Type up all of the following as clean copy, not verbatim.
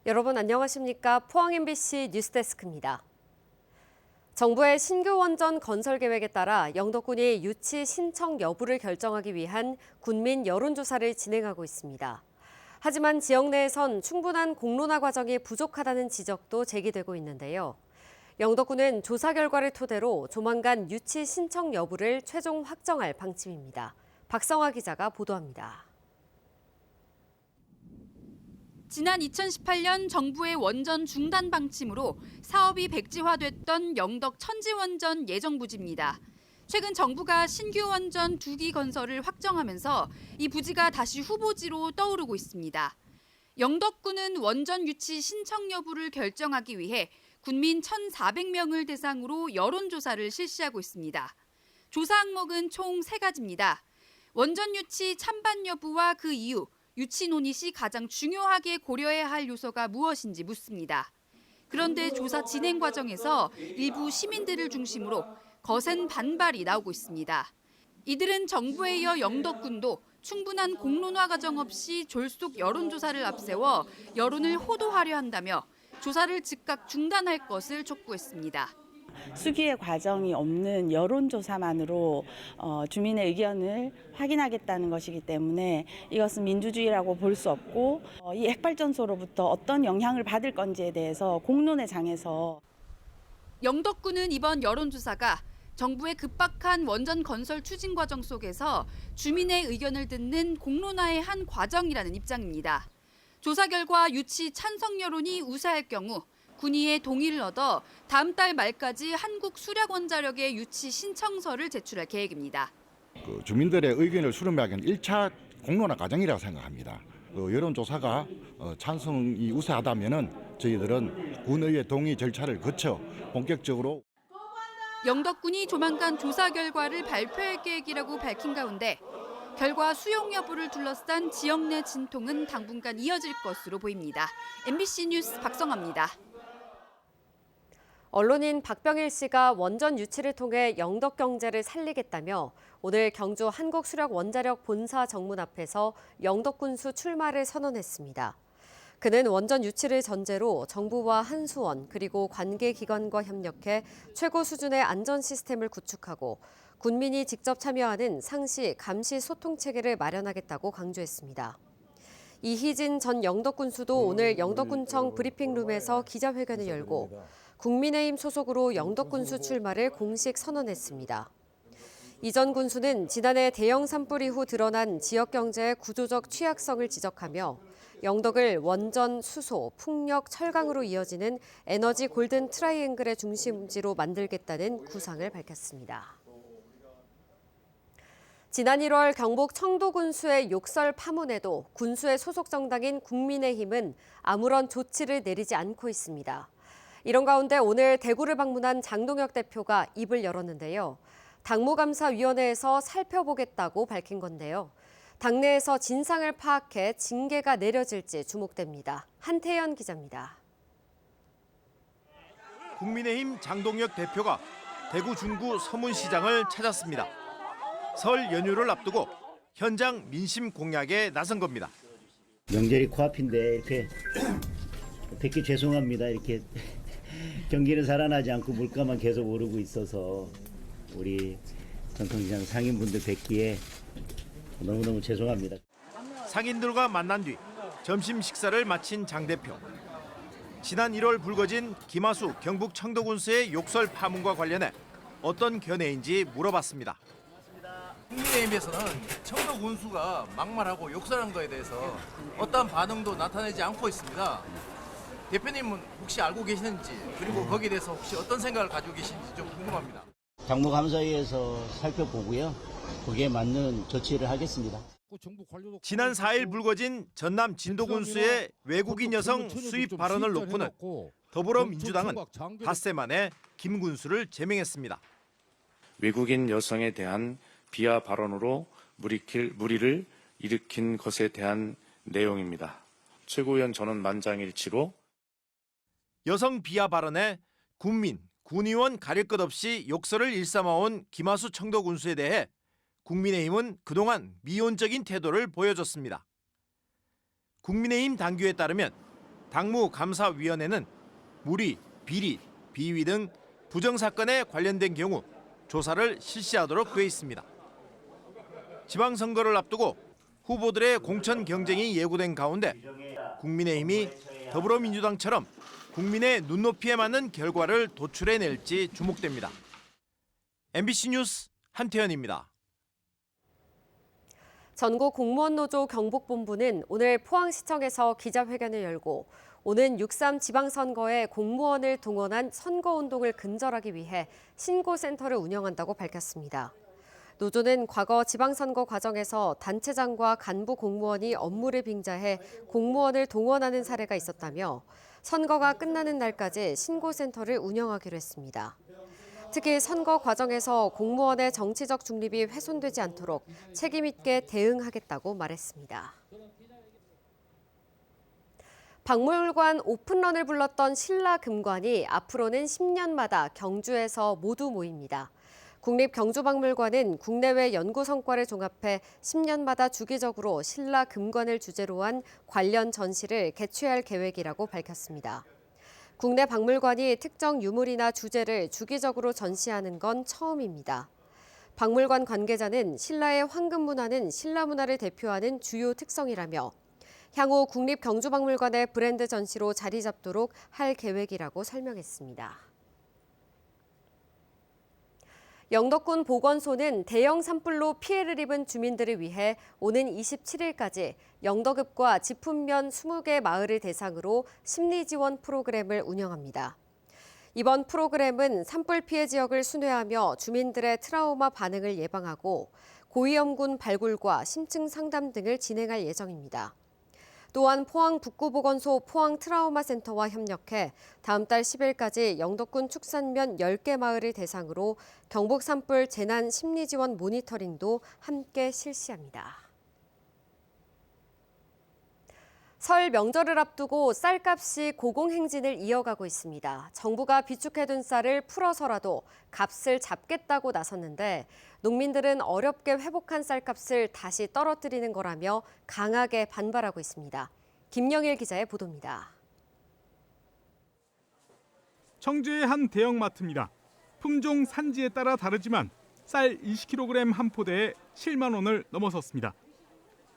여러분 안녕하십니까? 포항 MBC 뉴스데스크입니다. 정부의 신규 원전 건설 계획에 따라 영덕군이 유치 신청 여부를 결정하기 위한 군민 여론조사를 진행하고 있습니다. 하지만 지역 내에선 충분한 공론화 과정이 부족하다는 지적도 제기되고 있는데요. 영덕군은 조사 결과를 토대로 조만간 유치 신청 여부를 최종 확정할 방침입니다. 박성화 기자가 보도합니다. 지난 2018년 정부의 원전 중단 방침으로 사업이 백지화됐던 영덕 천지원전 예정부지입니다. 최근 정부가 신규 원전 2기 건설을 확정하면서 이 부지가 다시 후보지로 떠오르고 있습니다. 영덕군은 원전 유치 신청 여부를 결정하기 위해 군민 1,400명을 대상으로 여론조사를 실시하고 있습니다. 조사 항목은 총 3가지입니다. 원전 유치 찬반 여부와 그 이유, 유치 논의 시 가장 중요하게 고려해야 할 요소가 무엇인지 묻습니다. 그런데 조사 진행 과정에서 일부 시민들을 중심으로 거센 반발이 나오고 있습니다. 이들은 정부에 이어 영덕군도 충분한 공론화 과정 없이 졸속 여론조사를 앞세워 여론을 호도하려 한다며 조사를 즉각 중단할 것을 촉구했습니다. 수기의 과정이 없는 여론조사만으로 주민의 의견을 확인하겠다는 것이기 때문에 이것은 민주주의라고 볼 수 없고 이 핵발전소로부터 어떤 영향을 받을 건지에 대해서 공론의 장에서 영덕군은 이번 여론조사가 정부의 급박한 원전 건설 추진 과정 속에서 주민의 의견을 듣는 공론화의 한 과정이라는 입장입니다. 조사 결과 유치 찬성 여론이 우세할 경우 군의의 동의를 얻어 다음 달 말까지 한국수력원자력의 유치 신청서를 제출할 계획입니다. 주민들의 의견을 수렴하기 위한 1차 공론화 과정이라고 생각합니다. 여론조사가 찬성이 우세하다면 저희들은 군의회 동의 절차를 거쳐 본격적으로 영덕군이 조만간 조사 결과를 발표할 계획이라고 밝힌 가운데 결과 수용 여부를 둘러싼 지역 내 진통은 당분간 이어질 것으로 보입니다. MBC 뉴스 박성화입니다. 언론인 박병일 씨가 원전 유치를 통해 영덕 경제를 살리겠다며 오늘 경주 한국수력원자력 본사 정문 앞에서 영덕군수 출마를 선언했습니다. 그는 원전 유치를 전제로 정부와 한수원 그리고 관계기관과 협력해 최고 수준의 안전 시스템을 구축하고 군민이 직접 참여하는 상시, 감시 소통 체계를 마련하겠다고 강조했습니다. 이희진 전 영덕군수도 오늘 영덕군청 브리핑룸에서 기자회견을 열고 국민의힘 소속으로 영덕군수 출마를 공식 선언했습니다. 이 전 군수는 지난해 대형 산불 이후 드러난 지역 경제의 구조적 취약성을 지적하며 영덕을 원전, 수소, 풍력, 철강으로 이어지는 에너지 골든 트라이앵글의 중심지로 만들겠다는 구상을 밝혔습니다. 지난 1월 경북 청도군수의 욕설 파문에도 군수의 소속 정당인 국민의힘은 아무런 조치를 내리지 않고 있습니다. 이런 가운데 오늘 대구를 방문한 장동혁 대표가 입을 열었는데요. 당무감사위원회에서 살펴보겠다고 밝힌 건데요. 당내에서 진상을 파악해 징계가 내려질지 주목됩니다. 한태연 기자입니다. 국민의힘 장동혁 대표가 대구 중구 서문시장을 찾았습니다. 설 연휴를 앞두고 현장 민심 공략에 나선 겁니다. 명절이 코앞인데 이렇게 뵙기 죄송합니다. 이렇게 경기는 살아나지 않고 물가만 계속 오르고 있어서 우리 전통시장 상인분들 뵙기에 너무너무 죄송합니다. 상인들과 만난 뒤 점심 식사를 마친 장 대표. 지난 1월 불거진 김하수 경북 청도군수의 욕설 파문과 관련해 어떤 견해인지 물어봤습니다. 국민의힘에서는 청도 군수가 막말하고 욕설한 거에 대해서 어떠한 반응도 나타내지 않고 있습니다. 대표님은 혹시 알고 계시는지 그리고 거기에 대해서 혹시 어떤 생각을 가지고 계신지 좀 궁금합니다. 당무감사위에서 살펴보고요. 거기에 맞는 조치를 하겠습니다. 지난 4일 불거진 전남 진도군수의 외국인 여성 수입 발언을 놓고는 더불어민주당은 닷새 만에 김 군수를 제명했습니다. 외국인 여성에 대한 비하 발언으로 무리를 일으킨 것에 대한 내용입니다. 최고위원 전원 만장일치로 여성 비하 발언에 군민, 군의원 가릴 것 없이 욕설을 일삼아온 김하수 청도군수에 대해 국민의힘은 그동안 미온적인 태도를 보여줬습니다. 국민의힘 당규에 따르면 당무감사위원회는 무리, 비리, 비위 등 부정사건에 관련된 경우 조사를 실시하도록 돼 있습니다. 지방선거를 앞두고 후보들의 공천 경쟁이 예고된 가운데 국민의힘이 더불어민주당처럼 국민의 눈높이에 맞는 결과를 도출해낼지 주목됩니다. MBC 뉴스 한태현입니다. 전국 공무원노조 경북본부는 오늘 포항시청에서 기자회견을 열고 오는 6.3 지방선거에 공무원을 동원한 선거운동을 근절하기 위해 신고센터를 운영한다고 밝혔습니다. 노조는 과거 지방선거 과정에서 단체장과 간부 공무원이 업무를 빙자해 공무원을 동원하는 사례가 있었다며 선거가 끝나는 날까지 신고센터를 운영하기로 했습니다. 특히 선거 과정에서 공무원의 정치적 중립이 훼손되지 않도록 책임 있게 대응하겠다고 말했습니다. 박물관 오픈런을 불렀던 신라금관이 앞으로는 10년마다 경주에서 모두 모입니다. 국립경주박물관은 국내외 연구 성과를 종합해 10년마다 주기적으로 신라금관을 주제로 한 관련 전시를 개최할 계획이라고 밝혔습니다. 국내 박물관이 특정 유물이나 주제를 주기적으로 전시하는 건 처음입니다. 박물관 관계자는 신라의 황금 문화는 신라 문화를 대표하는 주요 특성이라며 향후 국립경주박물관의 브랜드 전시로 자리 잡도록 할 계획이라고 설명했습니다. 영덕군 보건소는 대형 산불로 피해를 입은 주민들을 위해 오는 27일까지 영덕읍과 지품면 20개 마을을 대상으로 심리지원 프로그램을 운영합니다. 이번 프로그램은 산불 피해 지역을 순회하며 주민들의 트라우마 반응을 예방하고 고위험군 발굴과 심층 상담 등을 진행할 예정입니다. 또한 포항 북구보건소 포항트라우마센터와 협력해 다음 달 10일까지 영덕군 축산면 10개 마을을 대상으로 경북 산불 재난 심리지원 모니터링도 함께 실시합니다. 설 명절을 앞두고 쌀값이 고공행진을 이어가고 있습니다. 정부가 비축해둔 쌀을 풀어서라도 값을 잡겠다고 나섰는데 농민들은 어렵게 회복한 쌀값을 다시 떨어뜨리는 거라며 강하게 반발하고 있습니다. 김영일 기자의 보도입니다. 청주의 한 대형마트입니다. 품종 산지에 따라 다르지만 쌀 20kg 한 포대에 7만 원을 넘어섰습니다.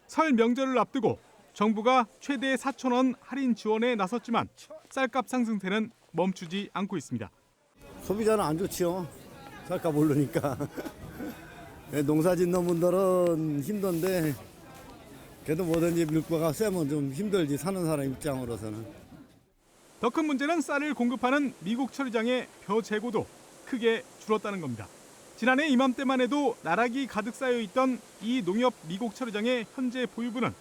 설 명절을 앞두고 정부가 최대 4,000원 할인 지원에 나섰지만 쌀값 상승세는 멈추지 않고 있습니다. 소비자는 안 좋지요. 쌀값 오르니까. 농사 짓는 분들은 힘든데 그래도 뭐든지 물가가 세면 좀 힘들지, 사는 사람 입장으로서는. 더 큰 문제는 쌀을 공급하는 미국 처리장의 벼 재고도 크게 줄었다는 겁니다. 지난해 이맘때만 해도 나락이 가득 쌓여있던 이 농협 미국 처리장의 현재 보유분은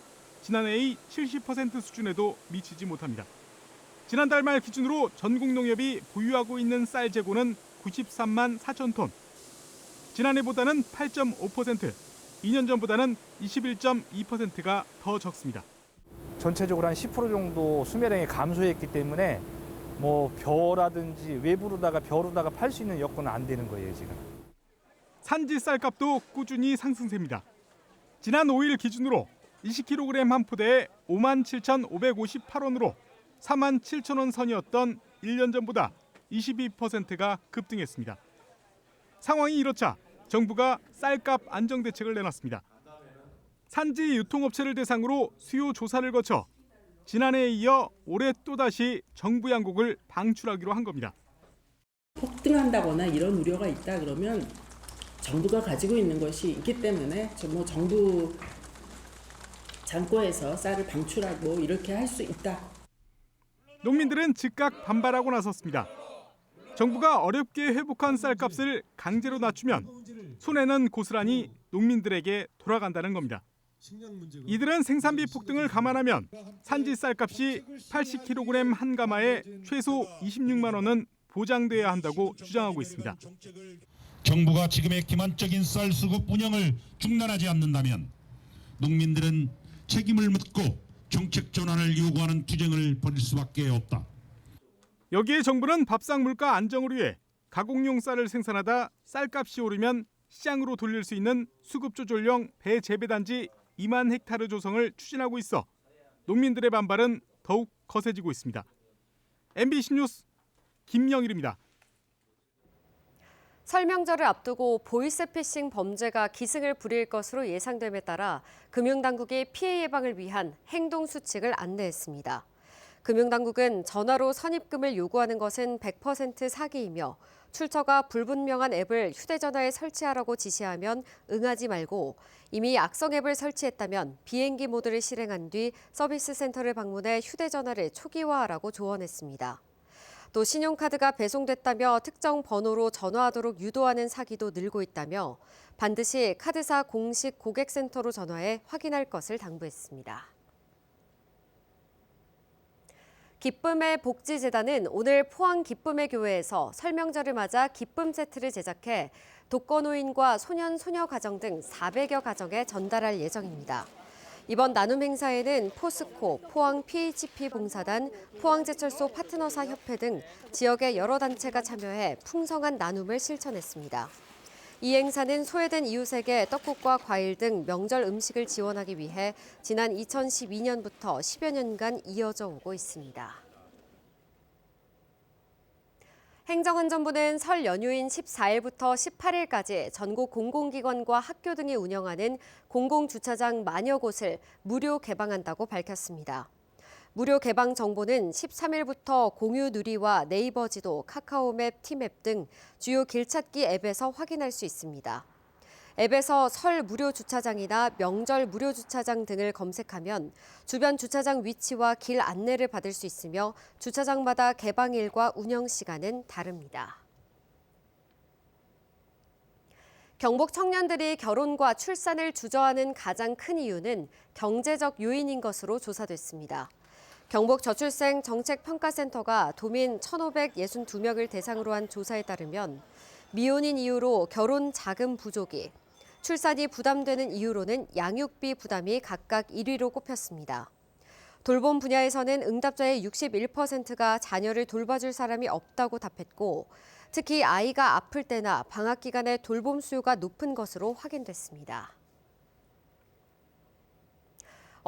지난해의 70% 수준에도 미치지 못합니다. 지난달 말 기준으로 전국 농협이 보유하고 있는 쌀 재고는 93만 4천 톤. 지난해보다는 8.5%, 2년 전보다는 21.2%가 더 적습니다. 전체적으로 한 10% 정도 수매량이 감소했기 때문에 뭐 벼라든지 외부로다가 벼로다가 팔 수 있는 여건은 안 되는 거예요, 지금. 산지 쌀값도 꾸준히 상승세입니다. 지난 5일 기준으로 20kg 한 포대에 57,558원으로 47,000원 선이었던 1년 전보다 22%가 급등했습니다. 상황이 이렇자 정부가 쌀값 안정 대책을 내놨습니다. 산지 유통업체를 대상으로 수요 조사를 거쳐 지난해에 이어 올해 또다시 정부 양곡을 방출하기로 한 겁니다. 폭등한다거나 이런 우려가 있다 그러면 정부가 가지고 있는 것이 있기 때문에 정부 잔고에서 쌀을 방출하고 이렇게 할 수 있다. 농민들은 즉각 반발하고 나섰습니다. 정부가 어렵게 회복한 쌀값을 강제로 낮추면 손해는 고스란히 농민들에게 돌아간다는 겁니다. 이들은 생산비 폭등을 감안하면 산지 쌀값이 80kg 한 가마에 최소 26만 원은 보장돼야 한다고 주장하고 있습니다. 정부가 지금의 기만적인 쌀 수급 운영을 중단하지 않는다면 농민들은 책임을 묻고 정책 전환을 요구하는 투쟁을 벌일 수밖에 없다. 여기에 정부는 밥상 물가 안정을 위해 가공용 쌀을 생산하다 쌀값이 오르면 시장으로 돌릴 수 있는 수급 조절용 배재배단지 2만 헥타르 조성을 추진하고 있어 농민들의 반발은 더욱 거세지고 있습니다. MBC 뉴스 김영일입니다. 설 명절을 앞두고 보이스피싱 범죄가 기승을 부릴 것으로 예상됨에 따라 금융당국이 피해 예방을 위한 행동 수칙을 안내했습니다. 금융당국은 전화로 선입금을 요구하는 것은 100% 사기이며 출처가 불분명한 앱을 휴대전화에 설치하라고 지시하면 응하지 말고 이미 악성 앱을 설치했다면 비행기 모드를 실행한 뒤 서비스 센터를 방문해 휴대전화를 초기화하라고 조언했습니다. 또 신용카드가 배송됐다며 특정 번호로 전화하도록 유도하는 사기도 늘고 있다며 반드시 카드사 공식 고객센터로 전화해 확인할 것을 당부했습니다. 기쁨의 복지재단은 오늘 포항 기쁨의 교회에서 설 명절을 맞아 기쁨 세트를 제작해 독거노인과 소년, 소녀 가정 등 400여 가정에 전달할 예정입니다. 이번 나눔 행사에는 포스코, 포항 PHP 봉사단, 포항제철소 파트너사 협회 등 지역의 여러 단체가 참여해 풍성한 나눔을 실천했습니다. 이 행사는 소외된 이웃에게 떡국과 과일 등 명절 음식을 지원하기 위해 지난 2012년부터 10여 년간 이어져 오고 있습니다. 행정안전부는 설 연휴인 14일부터 18일까지 전국 공공기관과 학교 등이 운영하는 공공주차장 만여 곳을 무료 개방한다고 밝혔습니다. 무료 개방 정보는 13일부터 공유누리와 네이버 지도, 카카오맵, 티맵 등 주요 길찾기 앱에서 확인할 수 있습니다. 앱에서 설 무료 주차장이나 명절 무료 주차장 등을 검색하면 주변 주차장 위치와 길 안내를 받을 수 있으며 주차장마다 개방일과 운영 시간은 다릅니다. 경북 청년들이 결혼과 출산을 주저하는 가장 큰 이유는 경제적 요인인 것으로 조사됐습니다. 경북저출생 정책평가센터가 도민 1,562명을 대상으로 한 조사에 따르면 미혼인 이유로 결혼 자금 부족이, 출산이 부담되는 이유로는 양육비 부담이 각각 1위로 꼽혔습니다. 돌봄 분야에서는 응답자의 61%가 자녀를 돌봐줄 사람이 없다고 답했고, 특히 아이가 아플 때나 방학 기간에 돌봄 수요가 높은 것으로 확인됐습니다.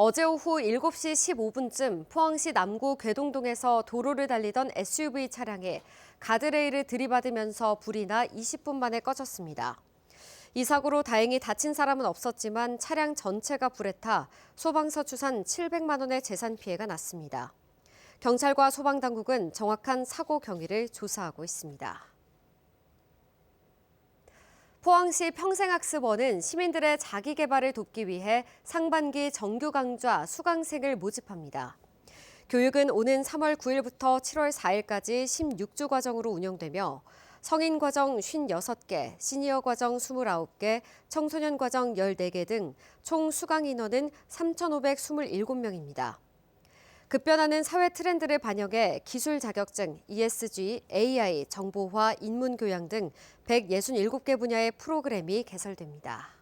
어제 오후 7시 15분쯤 포항시 남구 괴동동에서 도로를 달리던 SUV 차량에 가드레일을 들이받으면서 불이 나 20분 만에 꺼졌습니다. 이 사고로 다행히 다친 사람은 없었지만 차량 전체가 불에 타 소방서 추산 700만 원의 재산 피해가 났습니다. 경찰과 소방당국은 정확한 사고 경위를 조사하고 있습니다. 포항시 평생학습원은 시민들의 자기개발을 돕기 위해 상반기 정규 강좌 수강생을 모집합니다. 교육은 오는 3월 9일부터 7월 4일까지 16주 과정으로 운영되며 성인 과정 56개, 시니어 과정 29개, 청소년 과정 14개 등 총 수강 인원은 3,527명입니다. 급변하는 사회 트렌드를 반영해 기술 자격증, ESG, AI, 정보화, 인문교양 등 167개 분야의 프로그램이 개설됩니다.